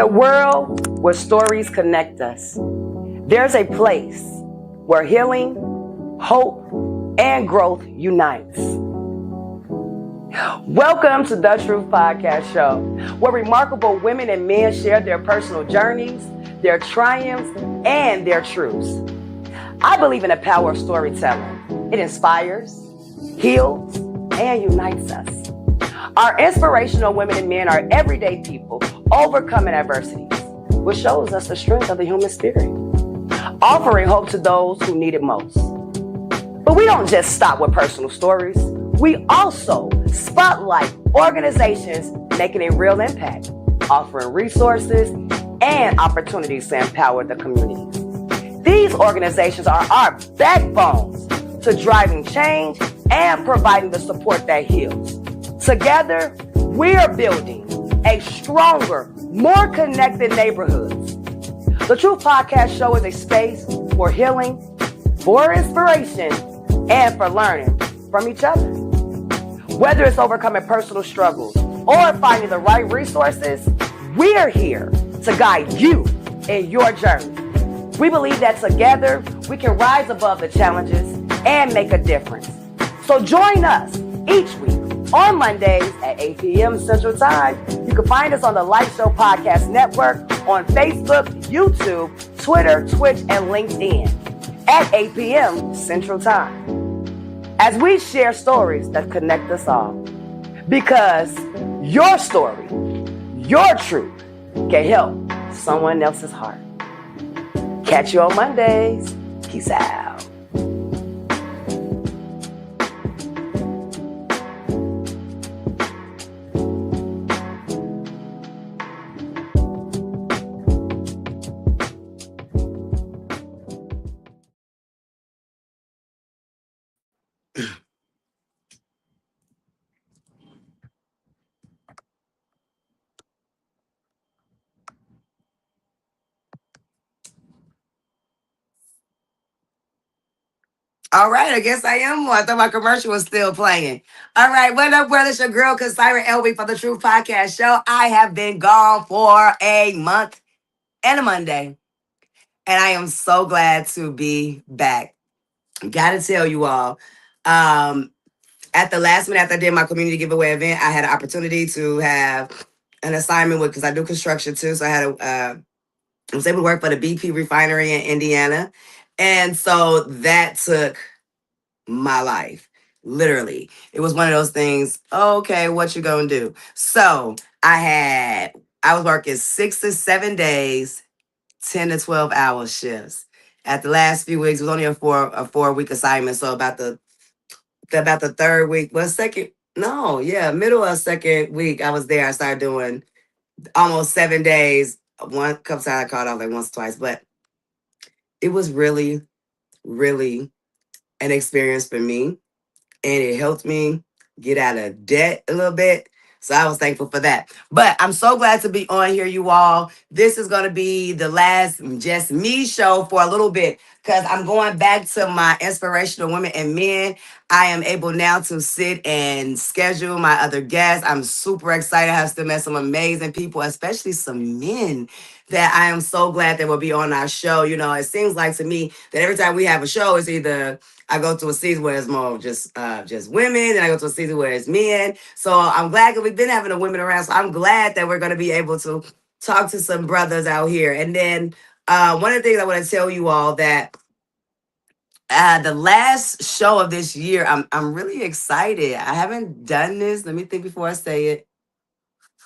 A world where stories connect us, there's a place where healing, hope, and growth unites. Welcome to The Truth Podcast Show, where remarkable women and men share their personal journeys, their triumphs, and their truths. I believe in the power of storytelling. It inspires, heals, and unites us. Our inspirational women and men are everyday people overcoming adversities, which shows us the strength of the human spirit, offering hope to those who need it most. But we don't just stop with personal stories. We also spotlight organizations making a real impact, offering resources and opportunities to empower the community. These organizations are our backbones to driving change and providing the support that heals. Together, we're building a stronger, more connected neighborhoods. The Truth Podcast Show is a space for healing, for inspiration, and for learning from each other. Whether it's overcoming personal struggles or finding the right resources, we're here to guide you in your journey. We believe that together we can rise above the challenges and make a difference. So join us each week on Mondays at 8 p.m. Central Time. You can find us on the Light Show Podcast Network on Facebook, YouTube, Twitter, Twitch, and LinkedIn at 8 p.m. Central Time. As we share stories that connect us all. Because your story, your truth, can help someone else's heart. Catch you on Mondays. Peace out. All right, I guess I am one. I thought my commercial was still playing. All right, what up, brother? It's your girl, Kasira Elvie for the Truth Podcast Show. I have been gone for a month and a Monday, and I am so glad to be back. Gotta tell you all, at the last minute after I did my community giveaway event, I had an opportunity to have an assignment with, because I do construction too, so I was able to work for the BP refinery in Indiana, and so that took my life. Literally. It was one of those things, okay, what you gonna do? So I was working 6 to 7 days, 10 to 12 hour shifts. At the last few weeks, it was only a 4 week assignment. So about the third week, middle of second week, I was there. I started doing almost 7 days. One couple times I called off like once or twice, but it was really, really an experience for me, and it helped me get out of debt a little bit. So I was thankful for that. But I'm so glad to be on here, you all. This is going to be the last Just Me show for a little bit, because I'm going back to my inspirational women and men. I am able now to sit and schedule my other guests. I'm super excited. I have still met some amazing people, especially some men that I am so glad that will be on our show. You know, it seems like to me that every time we have a show, it's either I go to a season where it's more just women, and I go to a season where it's men. So I'm glad that we've been having the women around. So I'm glad that we're going to be able to talk to some brothers out here. And then one of the things I want to tell you all that the last show of this year, I'm really excited. I haven't done this. Let me think before I say it.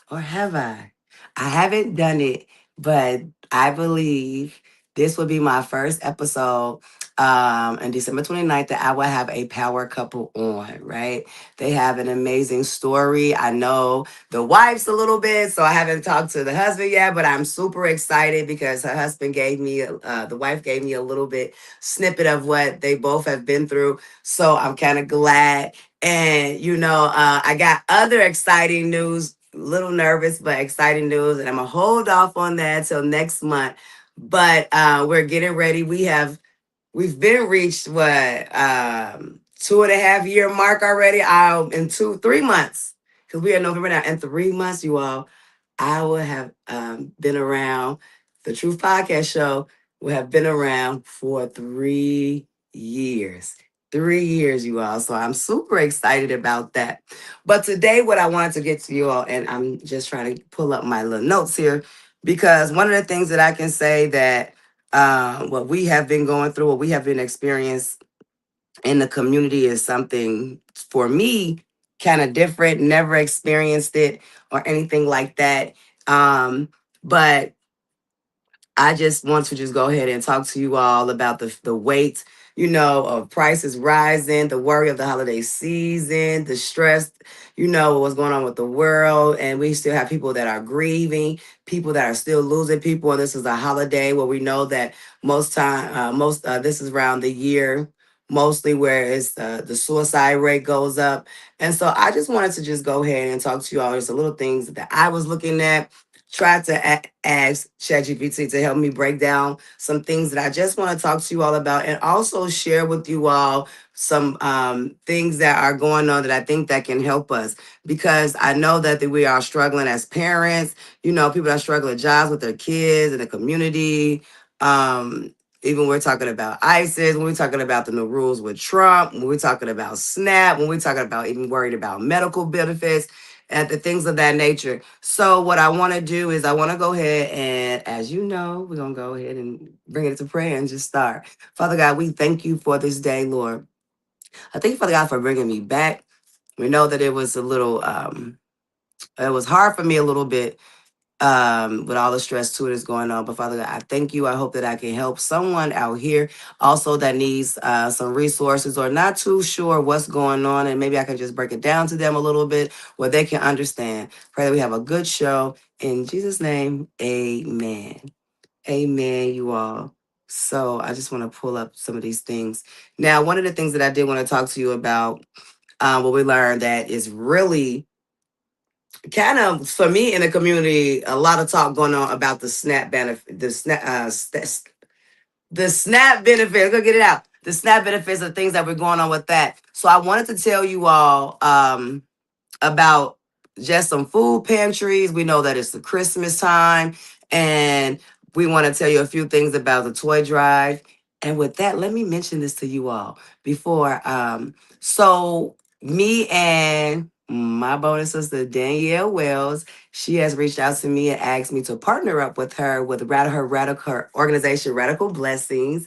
Or have I? I haven't done it, but I believe this will be my first episode on December 29th that I will have a power couple on, right? They have an amazing story. I know the wife's a little bit, so I haven't talked to the husband yet, but I'm super excited because her husband gave me, the wife gave me a little bit snippet of what they both have been through. So I'm kind of glad. And, I got other exciting news, little nervous, but exciting news. And I'm going to hold off on that till next month. But we're getting ready. We've been reached 2.5 year mark already. In 3 months, because we are November now. In 3 months, you all, I would have been around, the Truth Podcast Show would have been around for 3 years. 3 years, you all. So I'm super excited about that. But today, what I wanted to get to you all, and I'm just trying to pull up my little notes here, because one of the things that I can say that what we have been going through, what we have been experiencing in the community is something for me kind of different, never experienced it or anything like that. But I just want to just go ahead and talk to you all about the weight, of prices rising, the worry of the holiday season, the stress, what's going on with the world. And we still have people that are grieving, people that are still losing people. And this is a holiday where we know that this is around the year, mostly where it's the suicide rate goes up. And so I just wanted to just go ahead and talk to you all. There's a little things that I was looking at, tried to ask ChatGPT to help me break down some things that I just want to talk to you all about, and also share with you all some things that are going on that I think that can help us, because I know that we are struggling as parents. People are struggling jobs with their kids in the community. Even we're talking about ISIS, when we're talking about the new rules with Trump, when we're talking about SNAP, when we're talking about even worried about medical benefits and the things of that nature. So what I want to do is I want to go ahead and, as you know, we're going to go ahead and bring it to prayer and just start. Father God, we thank you for this day, Lord. I thank you, Father God, for bringing me back. We know that it was it was hard for me a little bit with all the stress too that's going on. But Father God, I thank you. I hope that I can help someone out here also that needs some resources or not too sure what's going on. And maybe I can just break it down to them a little bit where they can understand. Pray that we have a good show. In Jesus' name, amen. Amen, you all. So I just want to pull up some of these things. Now, one of the things that I did want to talk to you about, what we learned that is really kind of for me in the community, a lot of talk going on about the SNAP benefit, the SNAP benefits. Go get it out. The SNAP benefits are things that were going on with that. So I wanted to tell you all about just some food pantries. We know that it's the Christmas time, and we want to tell you a few things about the toy drive. And with that, let me mention this to you all before. So me and my bonus sister Danielle Wells, she has reached out to me and asked me to partner up with her with her radical organization, Radical Blessings,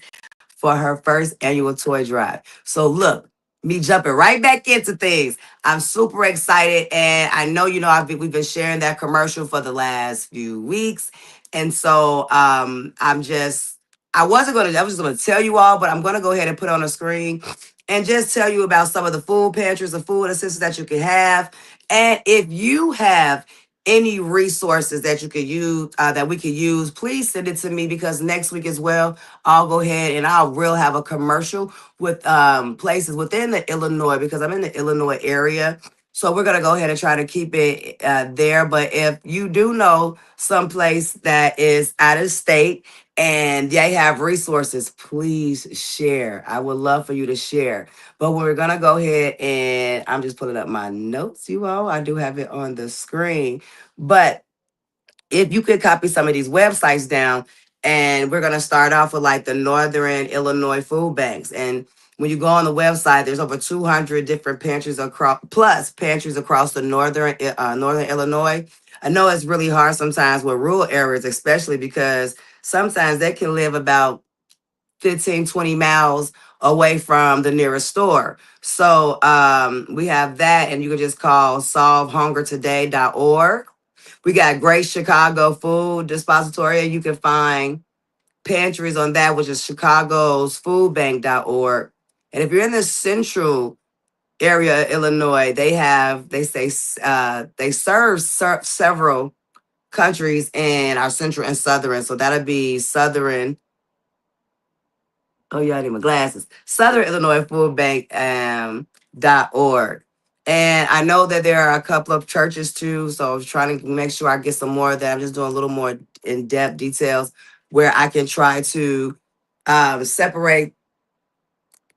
for her first annual toy drive. So look, me jumping right back into things. I'm super excited, and I know we've been sharing that commercial for the last few weeks, and so I was just gonna tell you all, but I'm gonna go ahead and put on a screen and just tell you about some of the food pantries, the food assistance that you can have, and if you have any resources that you could use that we could use, please send it to me, because next week as well I'll go ahead and I'll real have a commercial with places within the Illinois, because I'm in the Illinois area. So we're gonna go ahead and try to keep it there. But if you do know some place that is out of state and they have resources, please share. I would love for you to share. But we're gonna go ahead and I'm just pulling up my notes, you all. I do have it on the screen. But if you could copy some of these websites down, and we're going to start off with like the Northern Illinois food banks. And when you go on the website, there's over 200 different pantries across the northern Illinois. I know it's really hard sometimes with rural areas, especially because sometimes they can live about 15, 20 miles away from the nearest store. So we have that, and you can just call solvehungertoday.org. We got Great Chicago Food Depository. You can find pantries on that, which is Chicago's foodbank.org. And if you're in the central area of Illinois, they serve several countries in our central and southern. So that'll be southern. Oh, yeah, I need my glasses. Southern Illinois Food Bank .org. And I know that there are a couple of churches too. So I was trying to make sure I get some more of that. I'm just doing a little more in-depth details where I can try to separate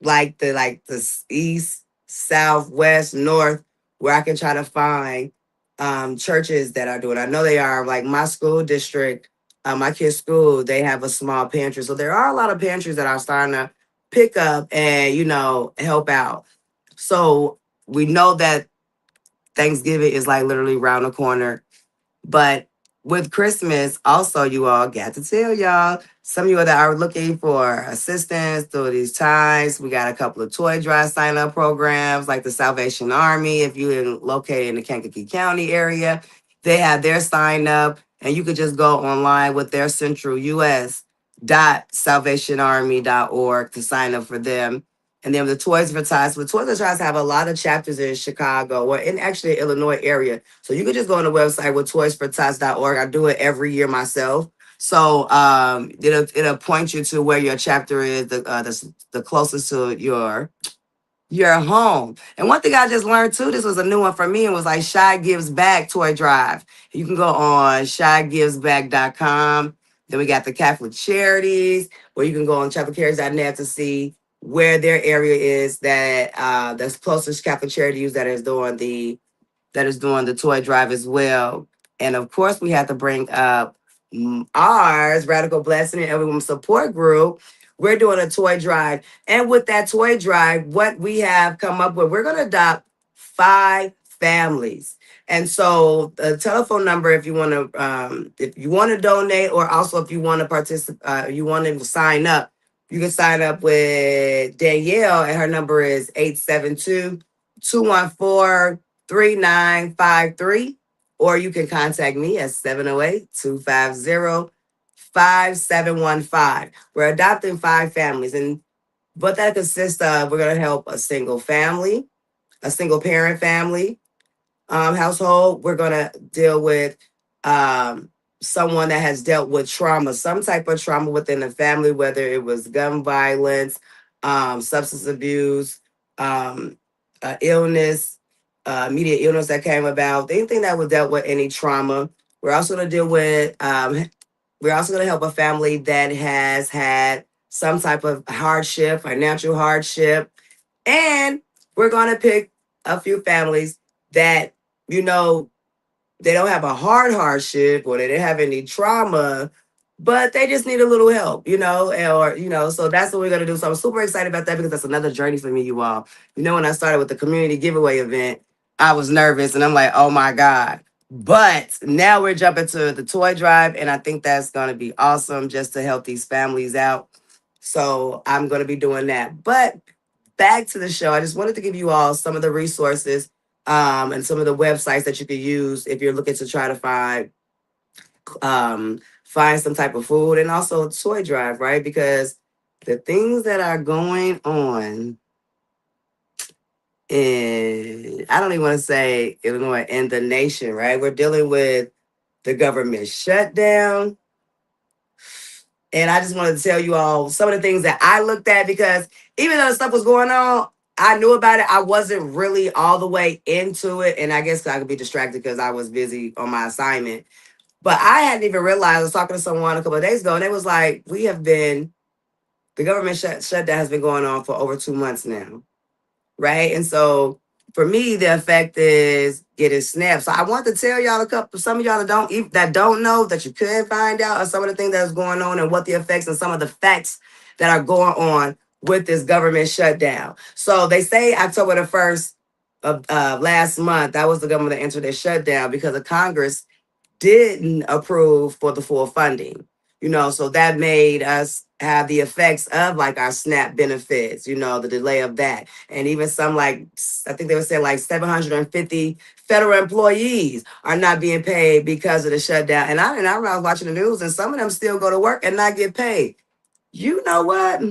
like the east, south, west, north, where I can try to find churches that are doing. I know they are like my school district, my kids' school. They have a small pantry, so there are a lot of pantries that are starting to pick up and help out. So we know that Thanksgiving is like literally around the corner. But with Christmas, also, you all got to tell y'all, some of you that are looking for assistance through these times, we got a couple of toy drive sign up programs like the Salvation Army. If you're located in the Kankakee County area, they have their sign up, and you could just go online with their central US salvationarmy.org to sign up for them. And then the Toys for Tots, but Toys for Tots have a lot of chapters in Chicago or in actually the Illinois area. So you can just go on the website with toysfortots.org. I do it every year myself. So it'll point you to where your chapter is, the closest to your home. And one thing I just learned too, this was a new one for me, and was like Shy Gives Back Toy Drive. You can go on shygivesback.com. Then we got the Catholic Charities, where you can go on catholiccarities.net to see where their area is that's closest Catholic Charities that is doing the toy drive as well. And of course, we have to bring up ours, Radical Blessing and Everyone Support Group. We're doing a toy drive. And with that toy drive, what we have come up with, we're going to adopt 5 families. And so the telephone number, if you want to donate, or also if you want to participate, you want to sign up, you can sign up with Danielle, and her number is 872-214-3953, or you can contact me at 708-250-5715. We're adopting 5 families, and what that consists of, we're going to help a single family, a single parent family, household. We're going to deal with someone that has dealt with trauma, some type of trauma within the family, whether it was gun violence, substance abuse, illness, immediate illness that came about, anything that was dealt with any trauma. We're also going to deal with, we're also going to help a family that has had some type of hardship, financial hardship. And we're going to pick a few families that, you know, they don't have a hardship, or they didn't have any trauma, but they just need a little help, so that's what we're going to do. So I'm super excited about that, because that's another journey for me, you all. When I started with the community giveaway event, I was nervous, and I'm like, oh my God. But now we're jumping to the toy drive, and I think that's going to be awesome just to help these families out. So I'm going to be doing that. But back to the show, I just wanted to give you all some of the resources, and some of the websites that you could use if you're looking to try to find some type of food, and also toy drive, right? Because the things that are going on in, I don't even want to say Illinois, in the nation, right? We're dealing with the government shutdown. And I just wanted to tell you all some of the things that I looked at, because even though the stuff was going on, I knew about it. I wasn't really all the way into it. And I guess I could be distracted because I was busy on my assignment. But I hadn't even realized, I was talking to someone a couple of days ago, and it was like, the government shutdown has been going on for over 2 months now, right? And so for me, the effect is getting snapped. So I want to tell y'all some of y'all that don't know, that you could find out, or some of the things that's going on, and what the effects and some of the facts that are going on with this government shutdown. So they say October the 1st of last month, that was the government that entered their shutdown because of Congress didn't approve for the full funding. So that made us have the effects of like our SNAP benefits, the delay of that. And even some, like, I think they would say like 750 federal employees are not being paid because of the shutdown. And I was watching the news, and some of them still go to work and not get paid. You know what?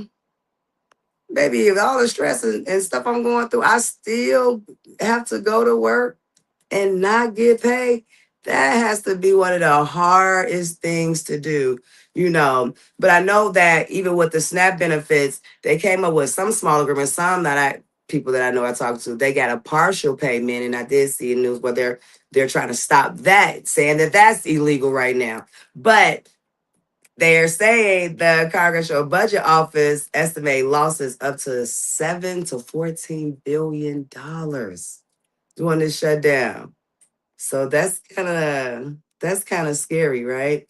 Baby, with all the stress and stuff I'm going through, I still have to go to work and not get paid. That has to be one of the hardest things to do. But I know that even with the SNAP benefits, they came up with some small agreements. Some people that I know I talked to, they got a partial payment, and I did see in news where they're trying to stop that, saying that that's illegal right now. But they're saying the Congressional Budget Office estimate losses up to $7 to $14 billion during this shutdown. So that's kind of scary, right?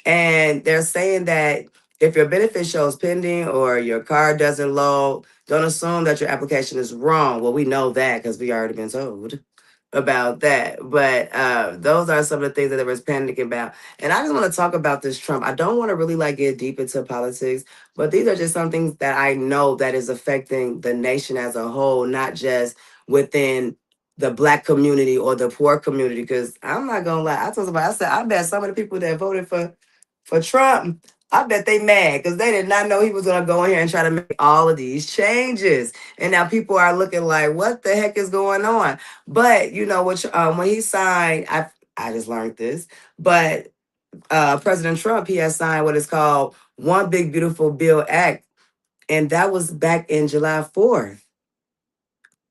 And they're saying that if your benefit shows pending or your card doesn't load, don't assume that your application is wrong. Well, we know that because we already been told about that. But those are some of the things that there was panicking about. And I just want to talk about this Trump. I don't want to really like get deep into politics, but these are just some things that I know that is affecting the nation as a whole, not just within the black community or the poor community. Because I'm not gonna lie, I said I bet some of the people that voted for Trump, I bet they mad because they did not know he was gonna go in here and try to make all of these changes. And now people are looking like, what the heck is going on? But you know, which when he signed, I just learned this, but President Trump, he has signed what is called One Big Beautiful Bill Act, and that was back in July 4th,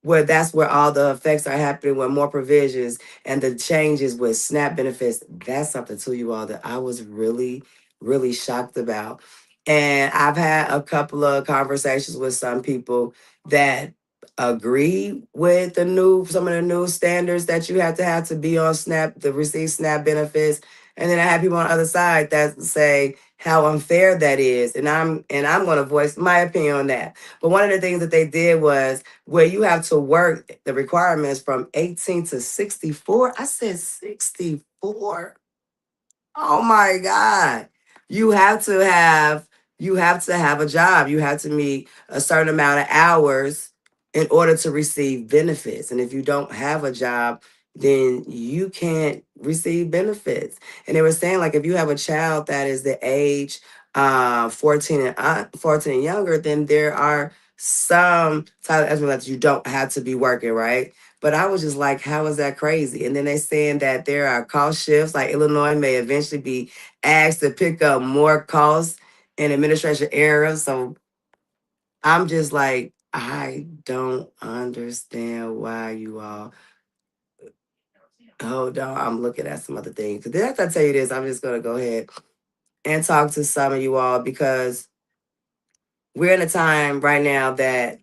where that's where all the effects are happening with more provisions and the changes with SNAP benefits. That's something to you all that I was really, really shocked about. And I've had a couple of conversations with some people that agree with some of the new standards that you have to be on SNAP to receive SNAP benefits. And then I have people on the other side that say how unfair that is. And I'm gonna voice my opinion on that. But one of the things that they did was where you have to work the requirements from 18 to 64. I said 64. Oh my God. You have to have you have to have a job. You have to meet a certain amount of hours in order to receive benefits. And if you don't have a job, then you can't receive benefits. And they were saying like if you have a child that is the age 14 and younger, then there are some type of that you don't have to be working, right? But I was just like, how is that crazy? And then they saying that there are cost shifts, like Illinois may eventually be asked to pick up more costs in administration areas. So I'm just like, I don't understand why you all. Hold on, I'm looking at some other things. Then after I tell you this, I'm just gonna go ahead and talk to some of you all because we're in a time right now that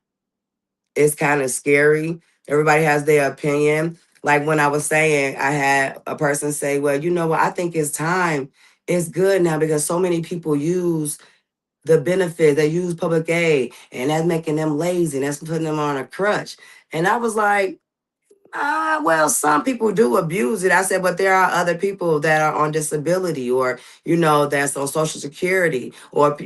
it's kind of scary. Everybody has their opinion. Like when I was saying, I had a person say, well, you know what? I think it's time. It's good now because so many people use the benefit, they use public aid, and that's making them lazy. That's putting them on a crutch. And I was like, well, some people do abuse it. I said, but there are other people that are on disability or, that's on Social Security or,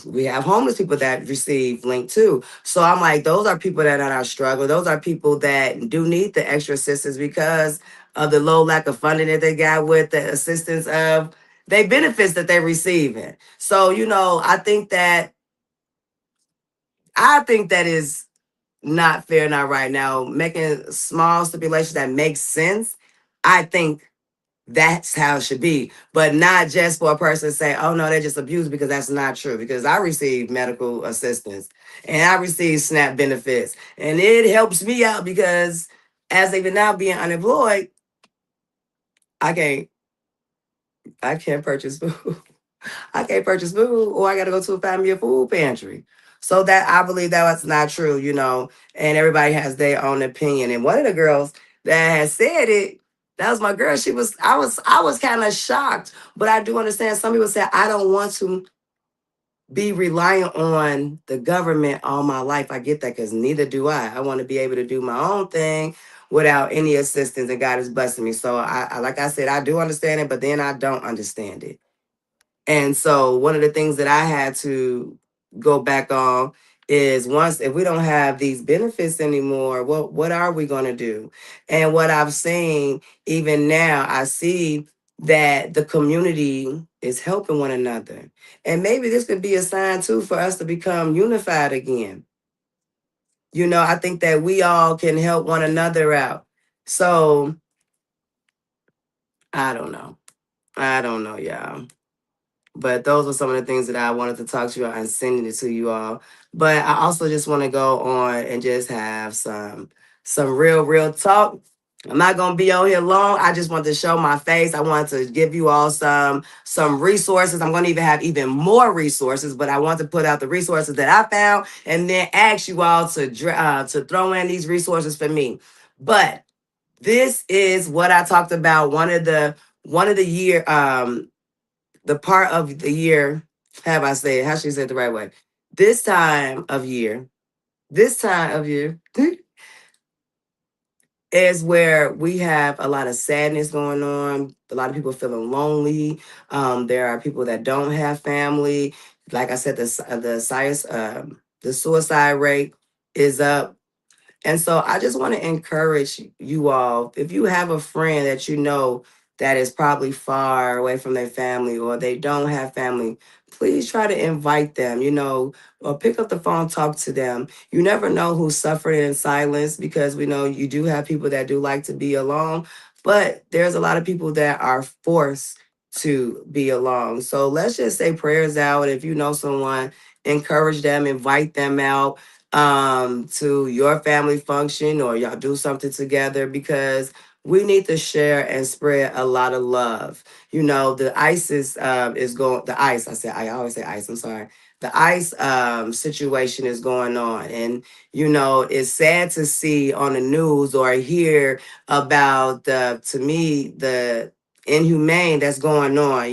we have homeless people that receive Link too. So I'm like, those are people that are not struggling. Those are people that do need the extra assistance because of the low lack of funding that they got with the assistance of they benefits that they're receiving. So, I think that is not fair not right now. Making small stipulations that make sense, I think that's how it should be. But not just for a person to say, oh no, they just abused because that's not true. Because I receive medical assistance and I receive SNAP benefits. And it helps me out because as even now being unemployed, I can't I can't purchase food. I can't purchase food or I gotta go to a family of food pantry. So that I believe that was not true. And everybody has their own opinion. And one of the girls that had said it, that was my girl. I was kind of shocked, but I do understand some people say I don't want to be reliant on the government all my life. I get that because neither do I. I want to be able to do my own thing without any assistance, and God is blessing me. So like I said, I do understand it, but then I don't understand it. And so one of the things that I had to go back on is once if we don't have these benefits anymore, what are we going to do? And what I've seen even now, I see that the community is helping one another. And maybe this could be a sign too for us to become unified again. I think that we all can help one another out. So I don't know. I don't know, y'all. But those are some of the things that I wanted to talk to you about and sending it to you all. But I also just want to go on and just have some real talk. I'm not gonna be on here long. I just want to show my face. I want to give you all some resources. I'm gonna even have even more resources, but I want to put out the resources that I found and then ask you all to throw in these resources for me. But This is what I talked about. One of the year, the part of the year, have I said, how should you say it the right way? This time of year, this time of year is where we have a lot of sadness going on. A lot of people feeling lonely. There are people that don't have family. Like I said, the suicide rate is up. And so I just want to encourage you all, if you have a friend that you know that is probably far away from their family or they don't have family, please try to invite them, or pick up the phone, talk to them. You never know who's suffering in silence, because we know you do have people that do like to be alone, but there's a lot of people that are forced to be alone. So let's just say prayers out. If you know someone, encourage them, invite them out to your family function, or y'all do something together, because we need to share and spread a lot of love. The ice is going, the ice, I always say ice, I'm sorry. The ice situation is going on, and it's sad to see on the news or hear about to me, the inhumane that's going on.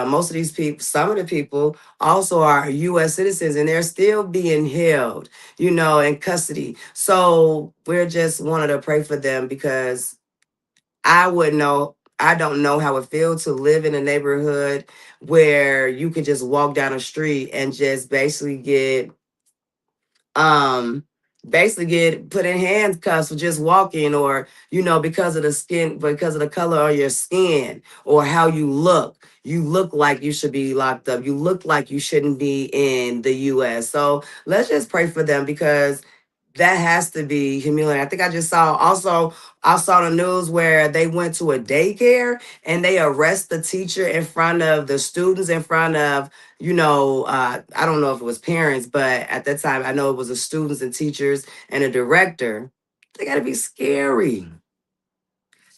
Most of these people, some of the people also are U.S. citizens, and they're still being held, in custody. So we're just wanted to pray for them, because I don't know how it feels to live in a neighborhood where you can just walk down the street and just um basically get put in handcuffs for just walking, or because of the skin, because of the color of your skin, or how you look like you should be locked up, you look like you shouldn't be in the US. So let's just pray for them, because that has to be humiliating. I think I saw the news where they went to a daycare and they arrest the teacher in front of the students, in front of, I don't know if it was parents, but at that time I know it was the students and teachers and a director. They got to be scary.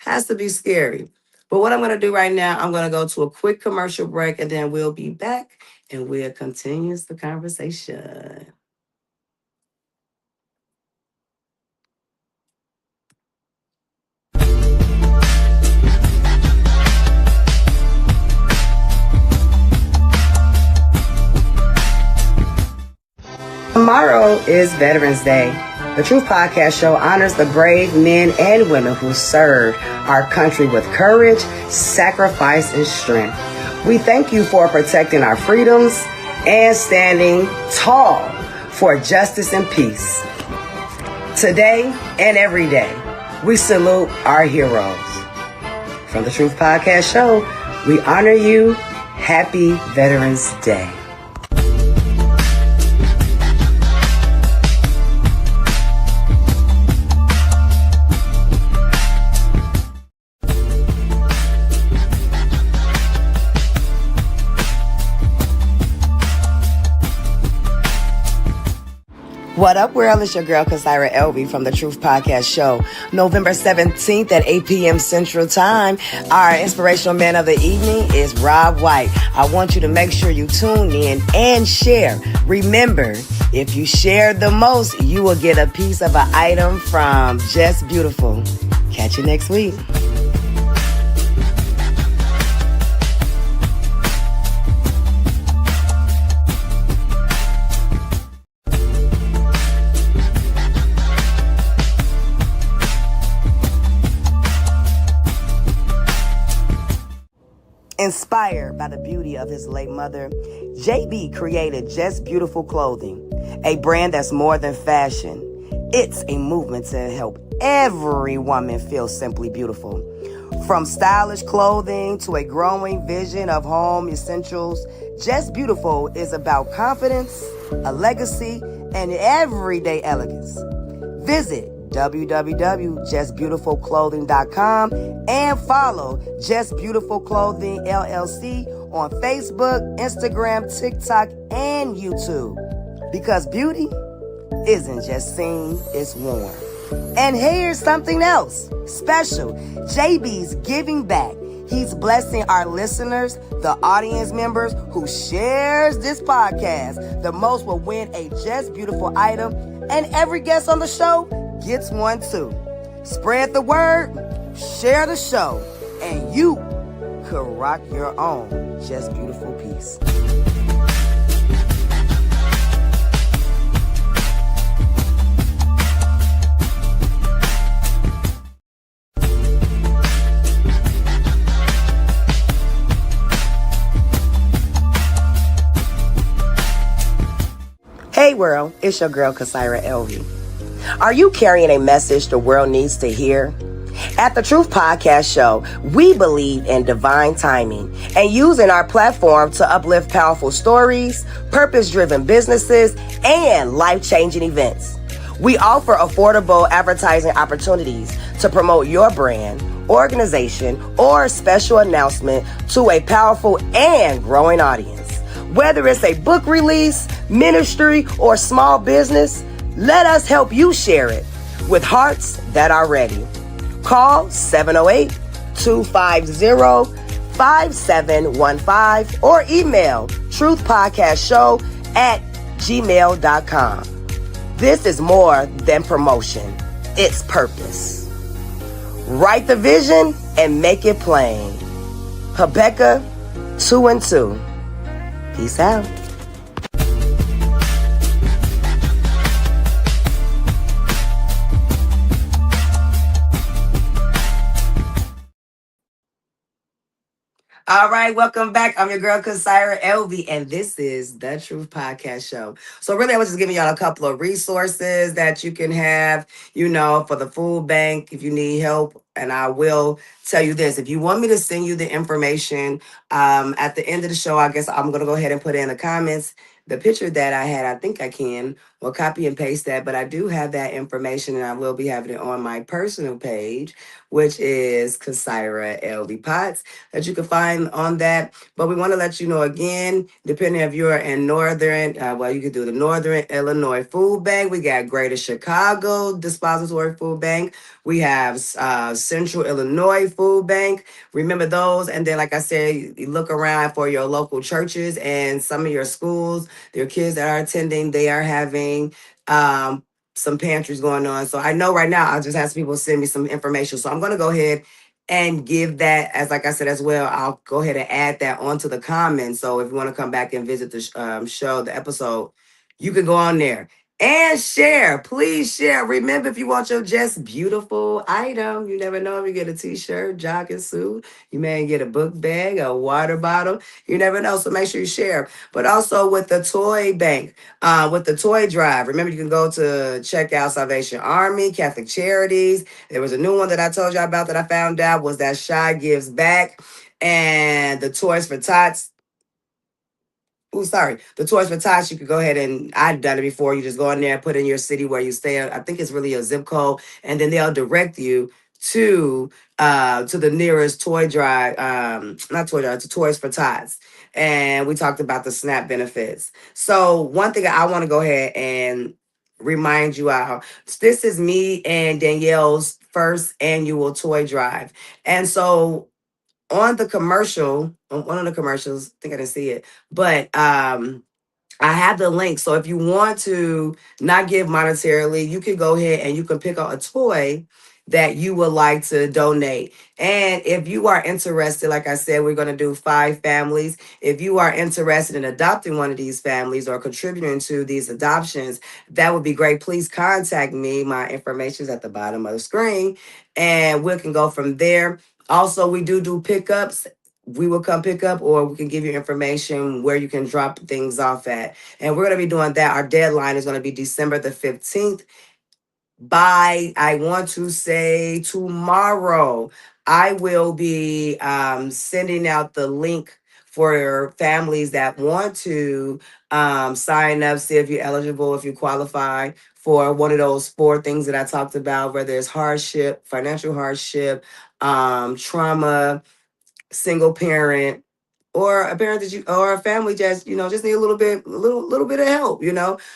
Has to be scary. But what I'm going to do right now, I'm going to go to a quick commercial break, and then we'll be back and we'll continue the conversation. Tomorrow is Veterans Day. The Truth Podcast Show honors the brave men and women who served our country with courage, sacrifice, and strength. We thank you for protecting our freedoms and standing tall for justice and peace. Today and every day, we salute our heroes. From the Truth Podcast Show, we honor you. Happy Veterans Day. What up, world? It's your girl, Kasira Elvie from the Truth Podcast Show. November 17th at 8 p.m. Central Time. Our inspirational man of the evening is Rob White. I want you to make sure you tune in and share. Remember, if you share the most, you will get a piece of an item from Just Beautiful. Catch you next week. Inspired by the beauty of his late mother, JB created Just Beautiful Clothing, a brand that's more than fashion. It's a movement to help every woman feel simply beautiful. From stylish clothing to a growing vision of home essentials, Just Beautiful is about confidence, a legacy, and everyday elegance. Visit www.justbeautifulclothing.com and follow Just Beautiful Clothing LLC on Facebook, Instagram, TikTok, and YouTube. Because beauty isn't just seen, it's worn. And here's something else special. JB's giving back. He's blessing our listeners, the audience members who shares this podcast. The most will win a Just Beautiful item, and every guest on the show gets one too. Spread the word, share the show, and you could rock your own Just Beautiful piece. Hey world, it's your girl Kasira Elvie. Are you carrying a message the world needs to hear? At the Truth Podcast Show, we believe in divine timing and using our platform to uplift powerful stories, purpose-driven businesses, and life-changing events. We offer affordable advertising opportunities to promote your brand, organization, or special announcement to a powerful and growing audience. Whether it's a book release, ministry, or small business, let us help you share it with hearts that are ready. Call 708-250-5715 or email truthpodcastshow@gmail.com. This is more than promotion. It's purpose. Write the vision and make it plain. Habakkuk 2:2. Peace out. All right, welcome back. I'm your girl, Kasira Elvie, and this is the Truth Podcast Show. So really, I was just giving y'all a couple of resources that you can have, for the food bank if you need help. And I will tell you this. If you want me to send you the information at the end of the show, I guess I'm going to go ahead and put in the comments the picture that I had. I think I can, or copy and paste that. But I do have that information, and I will be having it on my personal page, which is Kasira Elvie Potts, that you can find on that. But we want to let you know again, depending if you're in northern, you could do the Northern Illinois Food Bank. We got Greater Chicago Depository Food Bank. We have Central Illinois Food Bank. Remember those. And then, like I said, you look around for your local churches and some of your schools. Their kids that are attending, they are having some pantries going on. So I know right now I just have some people send me some information. So I'm going to go ahead and give that, as like I said as well, I'll go ahead and add that onto the comments. So if you want to come back and visit the show, the episode, you can go on there and share. Please share. Remember, if you want your Just Beautiful item, you never know if you get a t-shirt, jogging suit. You may get a book bag, a water bottle. You never know. So make sure you share. But also with the toy bank, with the toy drive, remember you can go to check out Salvation Army, Catholic Charities. There was a new one that I told you about that I found out was that Shy Gives Back, and the Toys for Tots. Oh, sorry. The Toys for Tots, you could go ahead and I've done it before. You just go in there, put in your city where you stay. I think it's really a zip code, and then they'll direct you to the nearest toy drive, not toy drive, to Toys for Tots. And we talked about the SNAP benefits. So one thing I want to go ahead and remind you all, this is me and Danielle's first annual toy drive. And so on the commercial, on one of the commercials, I think I didn't see it, but I have the link. So if you want to not give monetarily, you can go ahead and you can pick out a toy that you would like to donate. And if you are interested, like I said, we're going to do 5 families. If you are interested in adopting one of these families or contributing to these adoptions, that would be great. Please contact me. My information is at the bottom of the screen, and we can go from there. Also, we do pickups. We will come pick up, or we can give you information where you can drop things off at. And we're going to be doing that. Our deadline is going to be December the 15th. By, I want to say, tomorrow, I will be sending out the link for families that want to sign up, see if you're eligible, if you qualify for one of those 4 things that I talked about, whether it's hardship, financial hardship, trauma, single parent, or a parent that you, or a family just just need a little bit of help.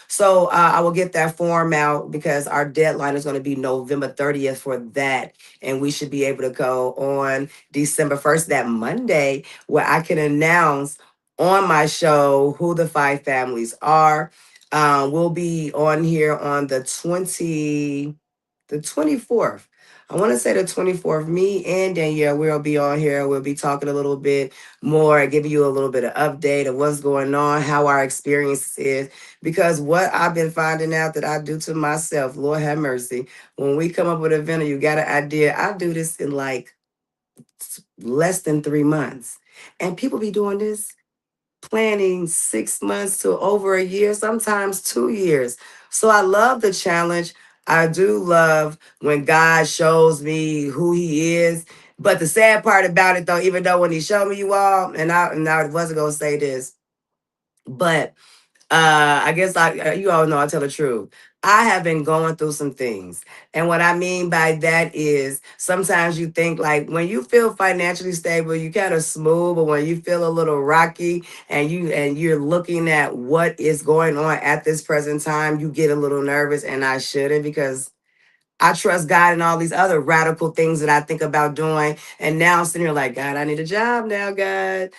So I will get that form out because our deadline is going to be November 30th for that, and we should be able to go on December 1st, that Monday, where I can announce on my show who the 5 families are. We'll be on here on the 24th. I want to say the 24th. Me and Danielle will be on here. We'll be talking a little bit more, giving you a little bit of update of what's going on, how our experience is. Because what I've been finding out that I do to myself, Lord have mercy, when we come up with a vendor, you got an idea. I do this in like less than 3 months. And people be doing this planning 6 months to over a year, sometimes 2 years. So I love the challenge. I do love when God shows me who He is. But the sad part about it, though, even though when He showed me you all, and I wasn't gonna say this, but I guess you all know I tell the truth. I have been going through some things. And what I mean by that is sometimes you think like when you feel financially stable, you kind of smooth, but when you feel a little rocky and you're looking at what is going on at this present time, you get a little nervous, and I shouldn't, because I trust God and all these other radical things that I think about doing. And now I'm sitting here like, God, I need a job now, God.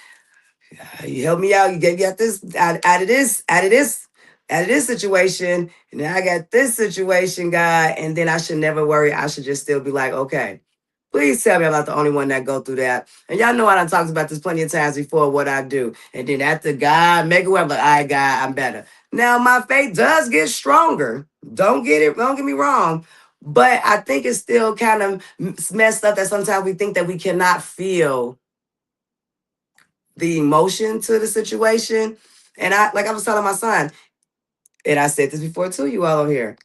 You help me out. You get this out of this, out of this situation. And now I got this situation, God. And then I should never worry. I should just still be like, okay, please tell me I'm not the only one that go through that. And y'all know I done talked about this plenty of times before, what I do. And then after God make it work, I'm like, all right, God, I'm better. Now my faith does get stronger. Don't get me wrong. But I think it's still kind of messed up that sometimes we think that we cannot feel the emotion to the situation. And like I was telling my son, and I said this before too, you all on here.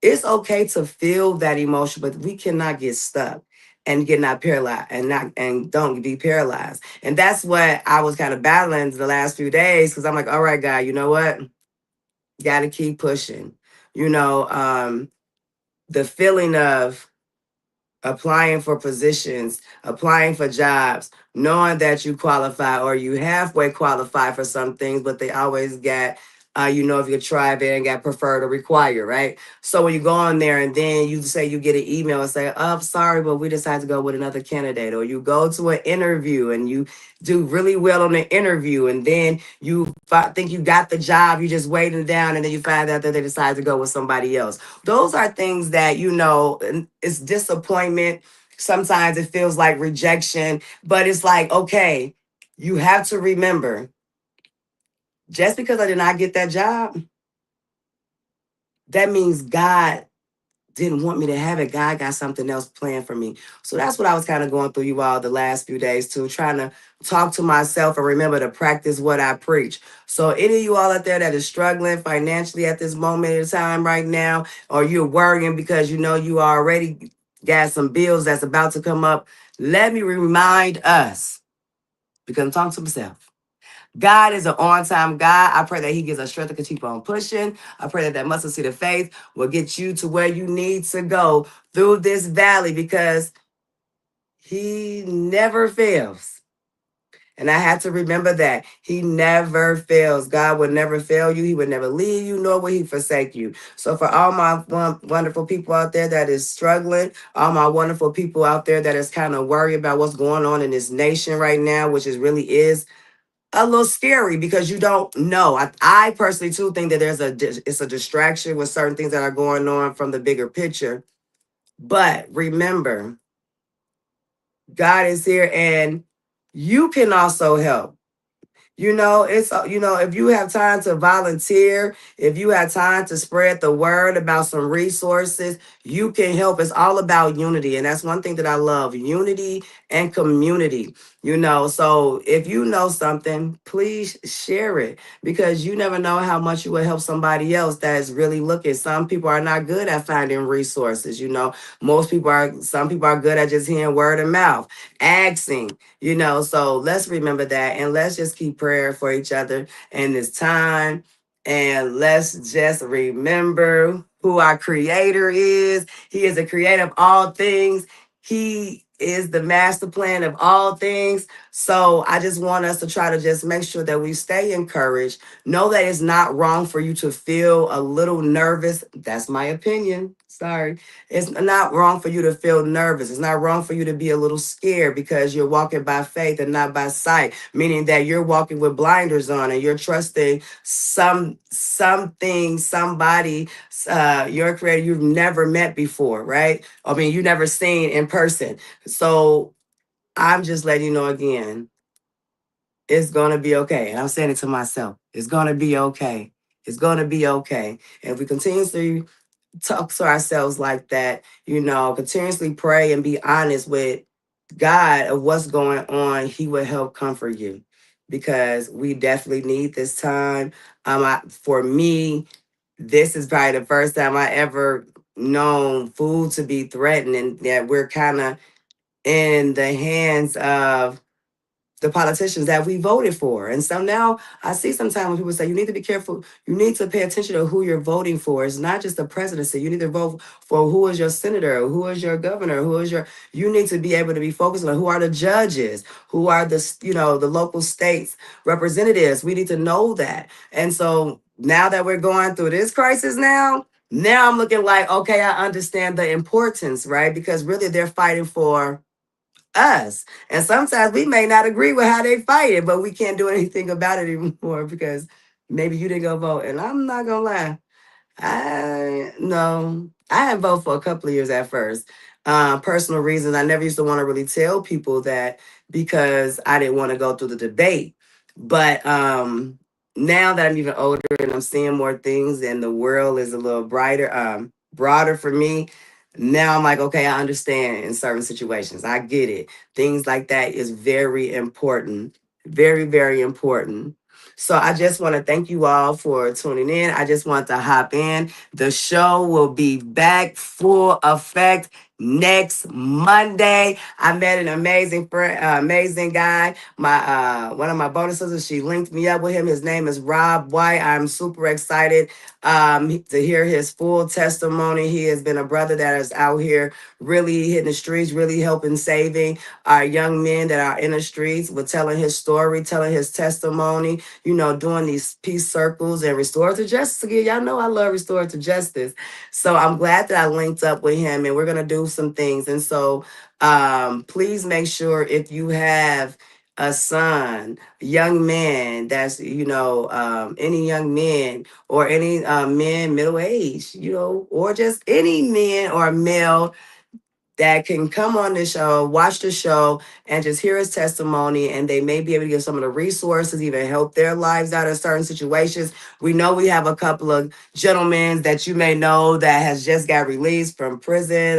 It's okay to feel that emotion, but we cannot get stuck and get not paralyzed and don't be paralyzed. And that's what I was kind of battling the last few days, because I'm like, all right, God, you know what? Gotta keep pushing. You know, the feeling of applying for positions, applying for jobs, knowing that you qualify or you halfway qualify for some things, but they always get, if you try it and got preferred or required, right? So when you go on there and then you say you get an email and say, oh, sorry, but we decided to go with another candidate. Or you go to an interview and you do really well on the interview, and then you think you got the job, you just waiting down, and then you find out that they decided to go with somebody else. Those are things that, it's disappointment. Sometimes it feels like rejection, but it's like, okay, you have to remember, just because I did not get that job, that means God didn't want me to have it. God got something else planned for me. So that's what I was kind of going through, you all, the last few days too, trying to talk to myself and remember to practice what I preach. So any of you all out there that is struggling financially at this moment in time right now, or you're worrying because you know you already got some bills that's about to come up, let me remind us, because I'm talking to myself. God is an on-time God. I pray that He gives us strength to keep on pushing. I pray that that mustard seed of faith will get you to where you need to go through this valley, because He never fails. And I had to remember that He never fails. God will never fail you. He would never leave you, nor will He forsake you. So for all my wonderful people out there that is struggling, all my wonderful people out there that is kind of worried about what's going on in this nation right now, which is really is a little scary, because you don't know. I personally too think that it's a distraction with certain things that are going on from the bigger picture. But remember, God is here, and you can also help. If you have time to volunteer, if you have time to spread the word about some resources, you can help. It's all about unity. And that's one thing that I love, unity and community. So if you know something, please share it, because you never know how much you will help somebody else that is really looking. Some people are not good at finding resources. Some people are good at just hearing word of mouth, asking. So let's remember that, and let's just keep prayer for each other in this time. And let's just remember who our creator is. He is the creator of all things. He is the master plan of all things. So I just want us to try to just make sure that we stay encouraged. Know that it's not wrong for you to feel a little nervous. That's my opinion. Sorry. It's not wrong for you to feel nervous. It's not wrong for you to be a little scared because you're walking by faith and not by sight, meaning that you're walking with blinders on and you're trusting something, somebody, your creator you've never met before, right? I mean, you never seen in person. So I'm just letting you know again, it's going to be okay. And I'm saying it to myself. It's going to be okay. It's going to be okay. And if we continuously talk to ourselves like that, continuously pray and be honest with God of what's going on, He will help comfort you because we definitely need this time. For me, this is probably the first time I ever known food to be threatened and that we're kind of in the hands of the politicians that we voted for. And so now I see sometimes when people say, you need to be careful, you need to pay attention to who you're voting for. It's not just the presidency. You need to vote for who is your senator, who is your governor, you need to be able to be focused on who are the judges, who are the local states representatives. We need to know that. And so now that we're going through this crisis now I'm looking like, okay, I understand the importance, right? Because really they're fighting for us. And sometimes we may not agree with how they fight it, but we can't do anything about it anymore because maybe you didn't go vote. And I'm not gonna lie. I didn't vote for a couple of years at first. Personal reasons. I never used to want to really tell people that because I didn't want to go through the debate. But now that I'm even older and I'm seeing more things and the world is a little broader for me, now I'm like, okay, I understand in certain situations. I get it. Things like that is very important. Very, very important. So I just want to thank you all for tuning in. I just want to hop in. The show will be back full effect next Monday. I met an amazing friend, amazing guy. My one of my bonus sisters, she linked me up with him. His name is Rob White. I'm super excited to hear his full testimony. He has been a brother that is out here really hitting the streets, really helping saving our young men that are in the streets with telling his story, telling his testimony, doing these peace circles and restorative justice again. Y'all know I love restorative justice. So I'm glad that I linked up with him and we're going to do some things. And so please make sure if you have a son, young man, that's, any young men or any men middle age, or just any men or male that can come on the show, watch the show, and just hear his testimony, and they may be able to give some of the resources, even help their lives out in certain situations. We know we have a couple of gentlemen that you may know that has just got released from prison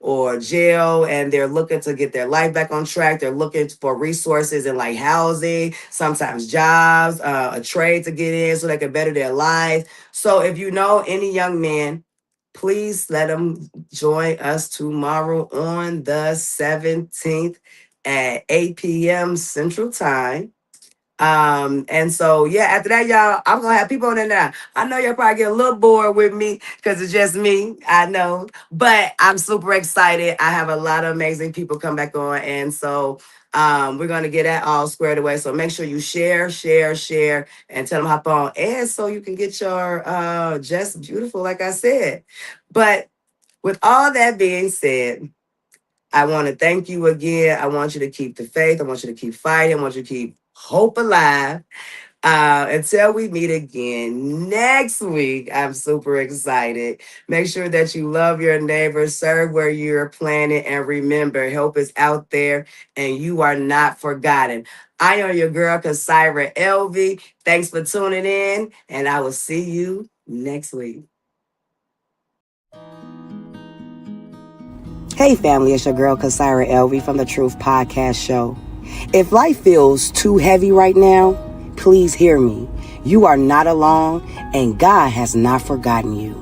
or jail, and they're looking to get their life back on track. They're looking for resources in like housing, sometimes jobs, a trade to get in so they can better their lives. So if you know any young man, please let them join us tomorrow on the 17th at 8 p.m. Central Time. And so yeah, after that, y'all, I'm gonna have people on there now. I know y'all probably get a little bored with me because it's just me. I know, but I'm super excited. I have a lot of amazing people come back on, and so we're gonna get that all squared away. So make sure you share, and tell them hop on, and so you can get your just beautiful, like I said. But with all that being said, I want to thank you again. I want you to keep the faith. I want you to keep fighting. I want you to keep hope alive. Until we meet again next week, I'm super excited. Make sure that you love your neighbor, serve where you're planted, and remember, help is out there and you are not forgotten. I am your girl, Kasira Elvie. Thanks for tuning in, and I will see you next week. Hey family, it's your girl Kasira Elvie from the Truth Podcast Show. If life feels too heavy right now, please hear me. You are not alone and God has not forgotten you.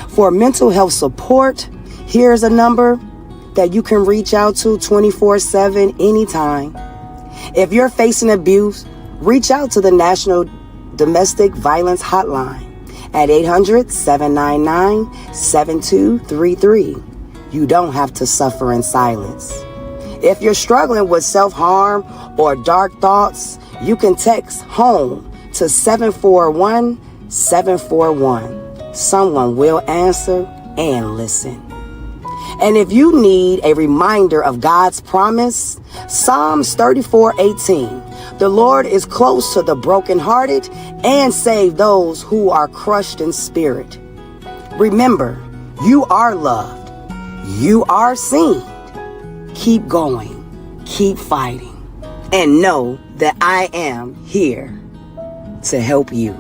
For mental health support, here's a number that you can reach out to 24/7 anytime. If you're facing abuse, reach out to the National Domestic Violence Hotline at 800-799-7233. You don't have to suffer in silence. If you're struggling with self-harm or dark thoughts, you can text HOME to 741-741. Someone will answer and listen. And if you need a reminder of God's promise, Psalms 34:18, the Lord is close to the brokenhearted and save those who are crushed in spirit. Remember, you are loved. You are seen. Keep going. Keep fighting. And know that I am here to help you.